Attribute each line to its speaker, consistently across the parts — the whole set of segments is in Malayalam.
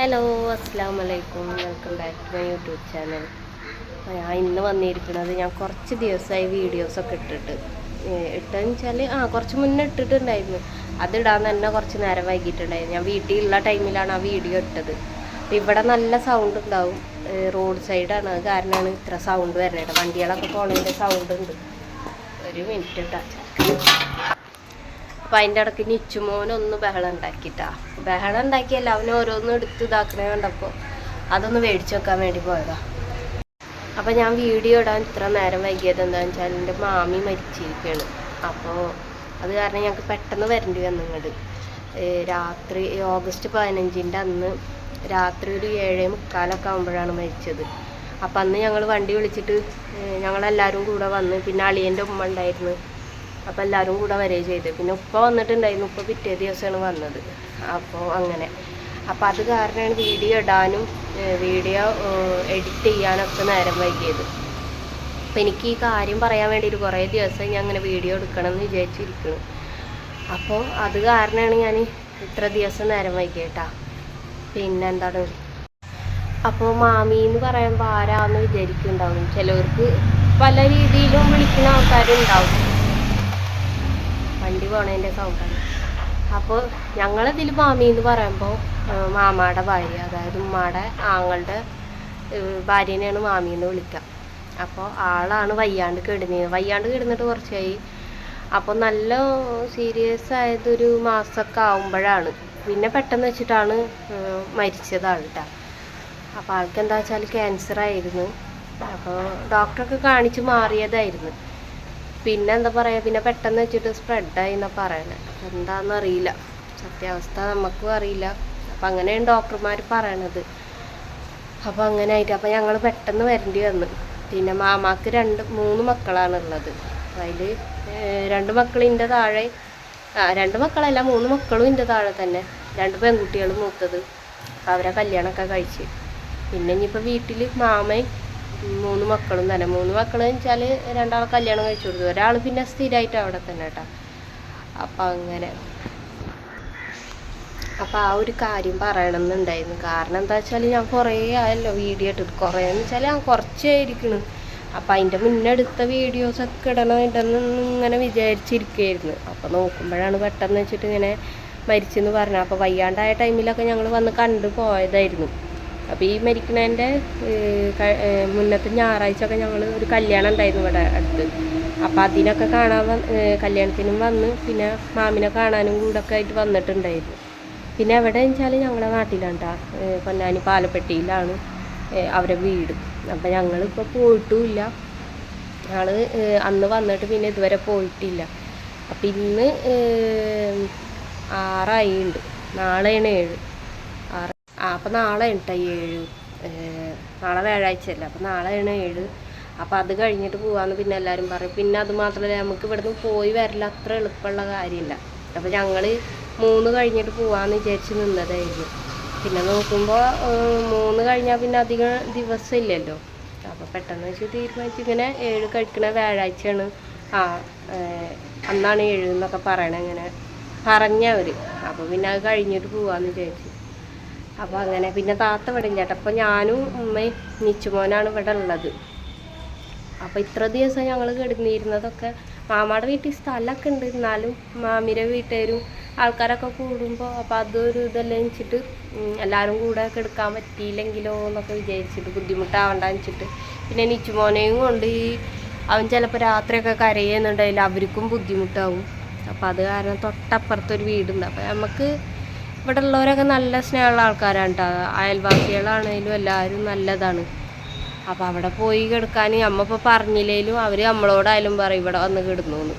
Speaker 1: ഹലോ, അസ്സാം വലൈക്കും. Welcome back to my YouTube channel. ഞാൻ ഇന്ന് വന്നിരിക്കുന്നത്, ഞാൻ കുറച്ച് ദിവസമായി വീഡിയോസൊക്കെ ഇട്ടതെന്ന് വെച്ചാൽ കുറച്ച് മുന്നേ ഇട്ടിട്ടുണ്ടായിരുന്നു. അതിടാൻ തന്നെ കുറച്ച് നേരം വൈകിട്ടുണ്ടായിരുന്നു. ഞാൻ വീട്ടിലുള്ള ടൈമിലാണ് ആ വീഡിയോ ഇട്ടത്. അപ്പോൾ ഇവിടെ നല്ല സൗണ്ട് ഉണ്ടാവും, റോഡ് സൈഡാണ്. അത് കാരണമാണ് ഇത്ര സൗണ്ട് വരുന്നത്. വണ്ടികളൊക്കെ പോണതിൻ്റെ സൗണ്ട് ഉണ്ട്. ഒരു മിനിറ്റ് ഇട്ടാ. അപ്പം അതിൻ്റെ ഇടയ്ക്ക് നിച്ചുമോനൊന്ന് ബഹളം ഉണ്ടാക്കിയിട്ടാ. ബഹളം ഉണ്ടാക്കിയല്ല, അവന് ഓരോന്നും എടുത്ത് ഇതാക്കണേ കണ്ടപ്പോൾ അതൊന്ന് മേടിച്ച് വെക്കാൻ വേണ്ടി പോയതാ. അപ്പം ഞാൻ വീഡിയോ ഇടാൻ ഇത്ര നേരം വൈകിയത് എന്താണെന്ന് വെച്ചാൽ എൻ്റെ മാമി മരിച്ചിരിക്കുകയാണ്. അപ്പോൾ അത് കാരണം ഞങ്ങൾക്ക് പെട്ടെന്ന് വരേണ്ടി വന്നു ഇങ്ങോട്ട്. രാത്രി ഓഗസ്റ്റ് 15 അന്ന് രാത്രി ഒരു 7:45 ആകുമ്പോഴാണ് മരിച്ചത്. അപ്പം അന്ന് ഞങ്ങൾ വണ്ടി വിളിച്ചിട്ട് ഞങ്ങളെല്ലാവരും കൂടെ വന്ന്, പിന്നെ അളിയൻ്റെ ഉമ്മ ഉണ്ടായിരുന്നു. അപ്പോൾ എല്ലാവരും കൂടെ വരികയും ചെയ്തു. പിന്നെ ഉപ്പ വന്നിട്ടുണ്ടായിരുന്നു. ഉപ്പ പിറ്റേ ദിവസമാണ് വന്നത്. അപ്പോൾ അങ്ങനെ അപ്പോൾ അത് കാരണമാണ് വീഡിയോ ഇടാനും വീഡിയോ എഡിറ്റ് ചെയ്യാനൊക്കെ നേരം വൈകിയത്. അപ്പോൾ എനിക്ക് ഈ കാര്യം പറയാൻ വേണ്ടിയിട്ട് കുറേ ദിവസം ഞാൻ അങ്ങനെ വീഡിയോ എടുക്കണം എന്ന് വിചാരിച്ചിരിക്കുന്നു. അപ്പോൾ അത് കാരണമാണ് ഞാൻ ഇത്ര ദിവസം നേരം വൈകിയേട്ടാ. പിന്നെ എന്താണ്, അപ്പോൾ മാമി എന്ന് പറയുമ്പോൾ ആരാന്ന് വിചാരിക്കുന്നുണ്ടാവും. ചിലവർക്ക് പല രീതിയിലും വിളിക്കുന്ന ആൾക്കാരുണ്ടാവും. വണ്ടി പോണതിൻ്റെ സൗണ്ടാണ്. അപ്പോൾ ഞങ്ങളിതിൽ മാമി എന്ന് പറയുമ്പോൾ മാമാടെ ഭാര്യ, അതായത് ഉമ്മാടെ ആങ്ങളുടെ ഭാര്യനെയാണ് മാമി എന്ന് വിളിക്കുക. അപ്പോൾ ആളാണ് വയ്യാണ്ട് കിടന്നിട്ട് കുറച്ചായി. അപ്പോൾ നല്ല സീരിയസ് ആയതൊരു മാസമൊക്കെ ആകുമ്പോഴാണ്, പിന്നെ പെട്ടെന്ന് വെച്ചിട്ടാണ് മരിച്ചത് ആൾട്ടാ. അപ്പോൾ ആൾക്ക് എന്താ വെച്ചാൽ ക്യാൻസർ ആയിരുന്നു. അപ്പോൾ ഡോക്ടറൊക്കെ കാണിച്ച് മാറിയതായിരുന്നു. പിന്നെ എന്താ പറയുക, പിന്നെ പെട്ടെന്ന് വെച്ചിട്ട് സ്പ്രെഡായി എന്നാണ് പറയണത്. എന്താണെന്നറിയില്ല, സത്യാവസ്ഥ നമുക്കും അറിയില്ല. അപ്പം അങ്ങനെയാണ് ഡോക്ടർമാർ പറയണത്. അപ്പോൾ അങ്ങനെ ആയിട്ട് അപ്പോൾ ഞങ്ങൾ പെട്ടെന്ന് വരേണ്ടി വന്നു. പിന്നെ മാമാക്ക് 3 മക്കളാണുള്ളത്. അതിൽ 2 മക്കൾ എൻ്റെ താഴെ, 2 മക്കളല്ല 3 മക്കളും എൻ്റെ താഴെ തന്നെ. 2 പെൺകുട്ടികളും മൂത്തത്. അവരെ കല്യാണമൊക്കെ കഴിച്ച്. പിന്നെ ഇനിയിപ്പോൾ വീട്ടിൽ മാമയും 3 മക്കളും തന്നെ. 3 മക്കളെന്ന് വെച്ചാൽ 2 ആളെ കല്യാണം കഴിച്ചു കൊടുത്തു. ഒരാൾ പിന്നെ സ്ഥിരമായിട്ട് അവിടെ തന്നെ കേട്ടോ. അപ്പം അങ്ങനെ അപ്പോൾ ആ ഒരു കാര്യം പറയണമെന്നുണ്ടായിരുന്നു. കാരണം എന്താ വെച്ചാൽ ഞാൻ കുറേ ആയല്ലോ വീഡിയോ ഇട്ടിട്ട്. കുറേന്ന് വെച്ചാൽ ഞാൻ കുറച്ചായിരിക്കണം. അപ്പം അതിൻ്റെ മുന്നേ എടുത്ത വീഡിയോസൊക്കെ ഇടണം ഇങ്ങനെ വിചാരിച്ചിരിക്കുകയായിരുന്നു. അപ്പോൾ നോക്കുമ്പോഴാണ് പെട്ടെന്ന് വെച്ചിട്ട് ഇങ്ങനെ മരിച്ചെന്ന് പറഞ്ഞത്. അപ്പോൾ വയ്യാണ്ടായ ടൈമിലൊക്കെ ഞങ്ങൾ വന്ന് കണ്ടു പോയതായിരുന്നു. അപ്പോൾ ഈ മരിക്കണേൻ്റെ മുന്നത്തെ ഞായറാഴ്ച ഒക്കെ ഞങ്ങൾ ഒരു കല്യാണം ഉണ്ടായിരുന്നു ഇവിടെ അടുത്ത്. അപ്പോൾ അതിനൊക്കെ കല്യാണത്തിനും വന്ന്, പിന്നെ മാമിനെ കാണാനും കൂടെ ഒക്കെ ആയിട്ട് വന്നിട്ടുണ്ടായിരുന്നു. പിന്നെ എവിടെയെന്ന് വെച്ചാൽ ഞങ്ങളുടെ നാട്ടിലാണ് കേട്ടോ, പൊന്നാനി പാലപ്പെട്ടിയിലാണ് അവരെ വീട്. അപ്പോൾ ഞങ്ങളിപ്പോൾ പോയിട്ടുമില്ല. ഞങ്ങൾ അന്ന് വന്നിട്ട് പിന്നെ ഇതുവരെ പോയിട്ടില്ല. അപ്പം ഇന്ന് 6 ആയിട്ടുണ്ട്. നാളെയാണ് 7. അപ്പം നാളെ ഉണ്ട് 7. നാളെ വ്യാഴാഴ്ചയല്ല, അപ്പം നാളെയാണ് 7. അപ്പോൾ അത് കഴിഞ്ഞിട്ട് പോകാമെന്ന് പിന്നെ എല്ലാവരും പറയും. പിന്നെ അത് മാത്രമല്ല, നമുക്ക് ഇവിടുന്ന് പോയി വരില്ല, അത്ര എളുപ്പമുള്ള കാര്യമില്ല. അപ്പോൾ ഞങ്ങൾ 3 കഴിഞ്ഞിട്ട് പോകാമെന്ന് വിചാരിച്ച് നിന്നതായിരുന്നു. പിന്നെ നോക്കുമ്പോൾ 3 കഴിഞ്ഞാൽ പിന്നെ അധികം ദിവസം ഇല്ലല്ലോ. അപ്പോൾ പെട്ടെന്ന് വെച്ച് തീരുമാനിച്ചു ഇങ്ങനെ 7 കഴിക്കണ വ്യാഴാഴ്ചയാണ്, അന്നാണ് 7 എന്നൊക്കെ പറയണേ, ഇങ്ങനെ പറഞ്ഞവർ. അപ്പോൾ പിന്നെ അത് കഴിഞ്ഞിട്ട് പോകാമെന്ന് വിചാരിച്ചു. അപ്പോൾ അങ്ങനെ പിന്നെ താത്ത ഇവിടെ ഇല്ല. അപ്പോൾ ഞാനും ഉമ്മയും നിച്ചുമോനാണ് ഇവിടെ ഉള്ളത്. അപ്പോൾ ഇത്ര ദിവസം ഞങ്ങൾ കിടന്നിരുന്നതൊക്കെ മാമാടെ വീട്ടിൽ സ്ഥലമൊക്കെ ഉണ്ട്. എന്നാലും മാമിയുടെ വീട്ടുകാരും ആൾക്കാരൊക്കെ കൂടുമ്പോൾ അപ്പോൾ അതൊരു ഇതെല്ലാം വെച്ചിട്ട് എല്ലാവരും കൂടെ കിടക്കാൻ പറ്റിയില്ലെങ്കിലോ എന്നൊക്കെ വിചാരിച്ചിട്ട്, ബുദ്ധിമുട്ടാവണ്ടെന്ന് വെച്ചിട്ട്. പിന്നെ നിച്ചുമോനെയും കൊണ്ട് അവൻ ചിലപ്പോൾ രാത്രിയൊക്കെ കരയുന്നുണ്ടായില്ല, അവർക്കും ബുദ്ധിമുട്ടാവും. അപ്പോൾ അത് കാരണം തൊട്ടപ്പുറത്തൊരു വീടുണ്ട്. അപ്പോൾ നമുക്ക് ഇവിടെ ഉള്ളവരൊക്കെ നല്ല സ്നേഹമുള്ള ആൾക്കാരാണ് കേട്ടോ. അയൽവാസികളാണെങ്കിലും എല്ലാവരും നല്ലതാണ്. അപ്പോൾ അവിടെ പോയി കിടക്കാൻ നമ്മളിപ്പോൾ പറഞ്ഞില്ലെങ്കിലും അവർ നമ്മളോടായാലും പറയും ഇവിടെ വന്ന് കിടന്നു എന്ന്.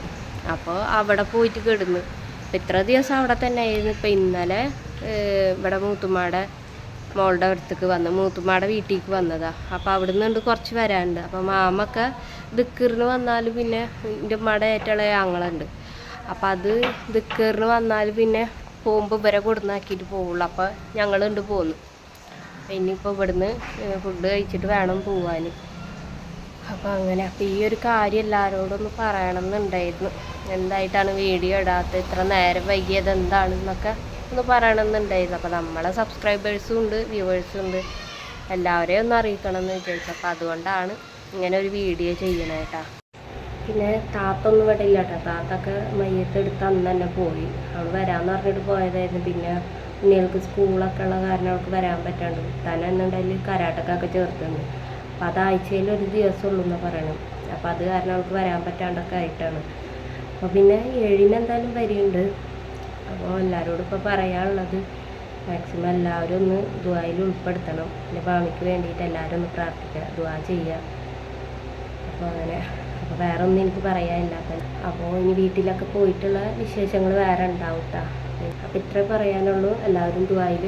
Speaker 1: അപ്പോൾ അവിടെ പോയിട്ട് കിടന്നു. അപ്പോൾ ഇത്ര ദിവസം അവിടെ തന്നെ ആയിരുന്നു. ഇപ്പോൾ ഇന്നലെ ഇവിടെ മൂത്തുമ്മയുടെ മോളുടെ അടുത്തേക്ക് മൂത്തുമ്മയുടെ വീട്ടിലേക്ക് വന്നതാണ്. അപ്പോൾ അവിടെ നിന്നുണ്ട് കുറച്ച് വരാനുണ്ട്. അപ്പോൾ മാമൊക്കെ ദിക്കറിന് വന്നാൽ പിന്നെ എൻ്റെ ഉമ്മയുടെ ഏറ്റുള്ള ആങ്ങളുണ്ട്. അപ്പോൾ അത് ദിക്കറിന് വന്നാൽ പിന്നെ പോകുമ്പോൾ ഇവരെ കൊടുന്നാക്കിയിട്ട് പോവുള്ളൂ. അപ്പോൾ ഞങ്ങളുണ്ട് പോന്നു. ഇനിയിപ്പോൾ ഇവിടുന്ന് ഫുഡ് കഴിച്ചിട്ട് വേണം പോവാൻ. അപ്പോൾ അങ്ങനെ അപ്പോൾ ഈ ഒരു കാര്യം എല്ലാവരോടൊന്ന് പറയണം എന്നുണ്ടായിരുന്നു. എന്തായിട്ടാണ് വീഡിയോ ഇടാത്തത്, ഇത്ര നേരം വൈകിയത് എന്താണെന്നൊക്കെ ഒന്ന് പറയണമെന്നുണ്ടായിരുന്നു. അപ്പോൾ നമ്മളെ സബ്സ്ക്രൈബേഴ്സും ഉണ്ട്, വ്യൂവേഴ്സും ഉണ്ട്, എല്ലാവരെയും ഒന്ന് അറിയിക്കണം എന്ന് വിചാരിച്ചു. അപ്പോൾ അതുകൊണ്ടാണ് ഇങ്ങനെ ഒരു വീഡിയോ ചെയ്യണേ കേട്ടോ. പിന്നെ താത്തൊന്നും ഇവിടെ ഇല്ല കേട്ടോ. താത്തൊക്കെ മയ്യത്തെടുത്ത് അന്ന് തന്നെ പോയി. അവൾ വരാമെന്ന് പറഞ്ഞിട്ട് പോയതായിരുന്നു. പിന്നെ കുഞ്ഞുങ്ങൾക്ക് സ്കൂളൊക്കെ ഉള്ള കാരണം അവൾക്ക് വരാൻ പറ്റാണ്ട് തന്നെ എന്നുണ്ടെങ്കിൽ കരാട്ടക്കൊക്കെ ചേർത്തുണ്ട്. അപ്പോൾ അത് ആഴ്ചയിൽ ഒരു ദിവസമുള്ളൂ എന്നാണ് പറയണം. അപ്പോൾ അത് കാരണം അവൾക്ക് വരാൻ പറ്റാണ്ടൊക്കെ ആയിട്ടാണ്. അപ്പോൾ പിന്നെ 7-ന് എന്തായാലും വരികയുണ്ട്. അപ്പോൾ എല്ലാവരോടും ഇപ്പോൾ പറയാനുള്ളത് മാക്സിമം എല്ലാവരും ഒന്ന് ദുആയിൽ ഉൾപ്പെടുത്തണം. എൻ്റെ മാമിക്ക് വേണ്ടിയിട്ട് എല്ലാവരും ഒന്ന് പ്രാർത്ഥിക്കുക, ദുആ ചെയ്യുക. അപ്പോൾ അങ്ങനെ, അപ്പോൾ വേറെ ഒന്നും എനിക്ക് പറയാനില്ല. അപ്പോൾ ഇനി വീട്ടിലൊക്കെ പോയിട്ടുള്ള വിശേഷങ്ങൾ വേറെ ഉണ്ടാവും കേട്ടോ. അപ്പോൾ ഇത്രേ പറയാനുള്ളൂ. എല്ലാവരും ദുആയിൽ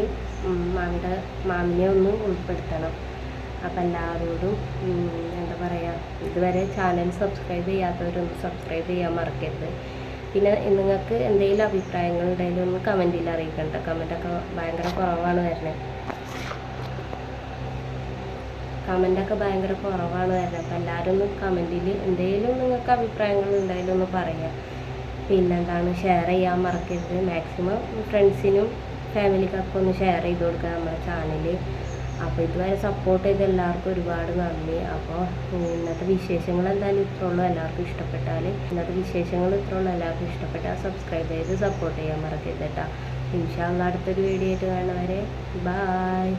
Speaker 1: മാമിനെ ഒന്ന് ഉൾപ്പെടുത്തണം. അപ്പോൾ എല്ലാവരോടും എന്താ പറയുക, ഇതുവരെ ചാനൽ സബ്സ്ക്രൈബ് ചെയ്യാത്തവരൊന്ന് സബ്സ്ക്രൈബ് ചെയ്യാൻ മറക്കരുത്. പിന്നെ നിങ്ങൾക്ക് എന്തെങ്കിലും അഭിപ്രായങ്ങൾ ഉണ്ടെങ്കിലും ഒന്ന് കമൻറ്റിൽ അറിയിക്കണ്ട. കമൻറ്റൊക്കെ ഭയങ്കര കുറവാണ് വരുന്നത്. അപ്പോൾ എല്ലാവരും ഒന്ന് കമൻറ്റിൽ എന്തെങ്കിലും നിങ്ങൾക്ക് അഭിപ്രായങ്ങൾ ഉണ്ടായാലും ഒന്ന് പറയുക. പിന്നെന്താണ്, ഷെയർ ചെയ്യാൻ മറക്കരുത്. മാക്സിമം ഫ്രണ്ട്സിനും ഫാമിലിക്കൊക്കെ ഒന്ന് ഷെയർ ചെയ്ത് കൊടുക്കുക നമ്മുടെ ചാനൽ. അപ്പോൾ ഇതുവരെ സപ്പോർട്ട് ചെയ്ത് എല്ലാവർക്കും ഒരുപാട് നന്ദി. അപ്പോൾ ഇന്നത്തെ വിശേഷങ്ങൾ എന്തായാലും ഇത്രയുള്ളൂ. എല്ലാവർക്കും ഇഷ്ടപ്പെട്ടാൽ സബ്സ്ക്രൈബ് ചെയ്ത് സപ്പോർട്ട് ചെയ്യാൻ മറക്കരുത് കേട്ടോ. ഇൻഷാ അല്ലാഹ് അടുത്തൊരു വീഡിയോ ആയിട്ട് കാണുന്നവരെ ബൈ.